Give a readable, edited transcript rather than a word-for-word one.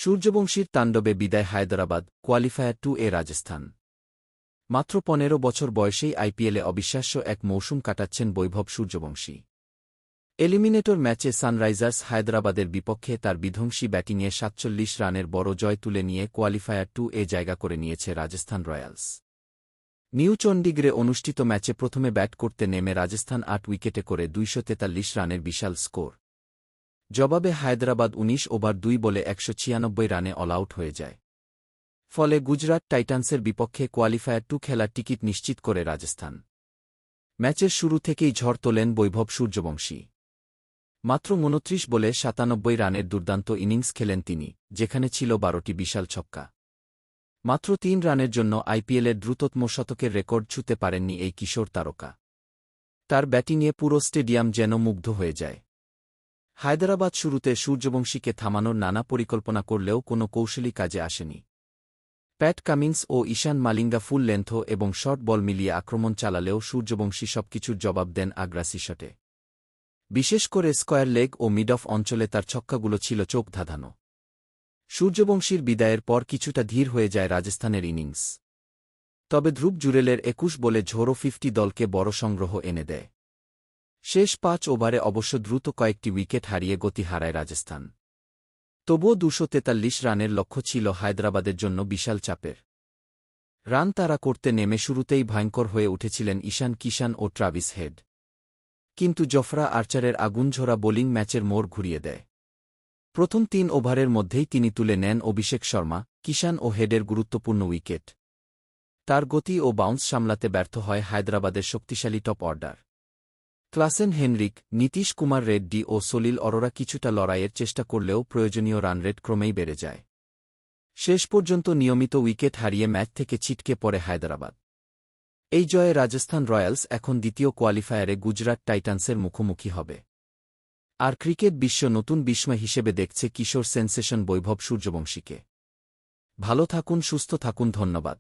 সূর্যবংশীর তাণ্ডবে বিদায় হায়দরাবাদ, কোয়ালিফায়ার 2 রাজস্থান। মাত্র 15 বছর বয়সেই আইপিএলে অবিশ্বাস্য এক মৌসুম কাটাচ্ছেন বৈভব সূর্যবংশী। এলিমিনেটর ম্যাচে সানরাইজার্স হায়দরাবাদের বিপক্ষে তার বিধ্বংসী ব্যাটিংয়ে ৪৭ রানের বড় জয় তুলে নিয়ে কোয়ালিফায়ার 2 জায়গা করে নিয়েছে রাজস্থান রয়্যালস। নিউ চণ্ডীগড়ে অনুষ্ঠিত ম্যাচে প্রথমে ব্যাট করতে নেমে রাজস্থান ৮ উইকেটে করে ২৪৩ রানের বিশাল স্কোর। জবাবে হায়দরাবাদ ১৯ ওভার ২ বলে ১৯৬ রানে অল আউট হয়ে যায়। ফলে গুজরাট টাইটান্সের বিপক্ষে কোয়ালিফায়ার 2 খেলার টিকিট নিশ্চিত করে রাজস্থান। ম্যাচের শুরু থেকেই ঝড় তোলেন বৈভব সূর্যবংশী। মাত্র ২৯ বলে ৯৭ রানের দুর্দান্ত ইনিংস খেলেন তিনি, যেখানে ছিল ১২টি বিশাল ছক্কা। মাত্র ৩ রানের জন্য আইপিএলের দ্রুততম শতকের রেকর্ড ছুঁতে পারেননি এই কিশোর তারকা। তার ব্যাটিংয়ে পুরো স্টেডিয়াম যেন মুগ্ধ হয়ে যায়। হায়দরাবাদ শুরুতে সূর্যবংশীকে থামানোর নানা পরিকল্পনা করলেও কোনো কৌশলী কাজে আসেনি। প্যাট কামিন্স ও ঈশান মালিঙ্গা ফুল লেন্থ এবং শর্ট বল মিলিয়ে আক্রমণ চালালেও সূর্যবংশী সবকিছুর জবাব দেন আগ্রাসী শটে। বিশেষ করে স্কয়ার লেগ ও মিড অফ অঞ্চলে তার ছক্কাগুলো ছিল চোখ ধাঁধানো। সূর্যবংশীর বিদায়ের পর কিছুটা ধীর হয়ে যায় রাজস্থানের ইনিংস। তবে ধ্রুব জুরেলের ২১ বলে ঝোড়ো 50 দলকে বড় সংগ্রহ এনে দেয়। শেষ ৫ ওভারে অবশ্য দ্রুত কয়েকটি উইকেট হারিয়ে গতি হারায় রাজস্থান। তবুও ২৪৩ রানের লক্ষ্য ছিল হায়দরাবাদের জন্য বিশাল চাপের। রান তাড়া করতে নেমে শুরুতেই ভয়ঙ্কর হয়ে উঠেছিলেন ঈশান কিষান ও ট্রাভিস হেড। কিন্তু জফরা আর্চারের আগুনঝরা বোলিং ম্যাচের মোড় ঘুরিয়ে দেয়। প্রথম ৩ ওভারের মধ্যেই তিনি তুলে নেন অভিষেক শর্মা, কিষান ও হেডের গুরুত্বপূর্ণ উইকেট। তার গতি ও বাউন্স সামলাতে ব্যর্থ হয় হায়দরাবাদের শক্তিশালী top order. Klaasen Heinrich, Nitish Kumar Reddy ও সলিল অরোরা কিছুটা লড়াইয়ের চেষ্টা করলেও প্রয়োজনীয় রান রেট ক্রমেই বেড়ে যায়। শেষ পর্যন্ত নিয়মিত উইকেট হারিয়ে ম্যাচ থেকে ছিটকে পড়ে হায়দরাবাদ। এই জয়ে রাজস্থান রয়্যালস এখন দ্বিতীয় কোয়ালিফায়ারে গুজরাট টাইটান্সের মুখোমুখি হবে। আর ক্রিকেট বিশ্ব নতুন বিস্ময় হিসেবে দেখছে কিশোর সেন্সেশন বৈভব সূর্যবংশীকে। ভালো থাকুন, সুস্থ থাকুন, ধন্যবাদ।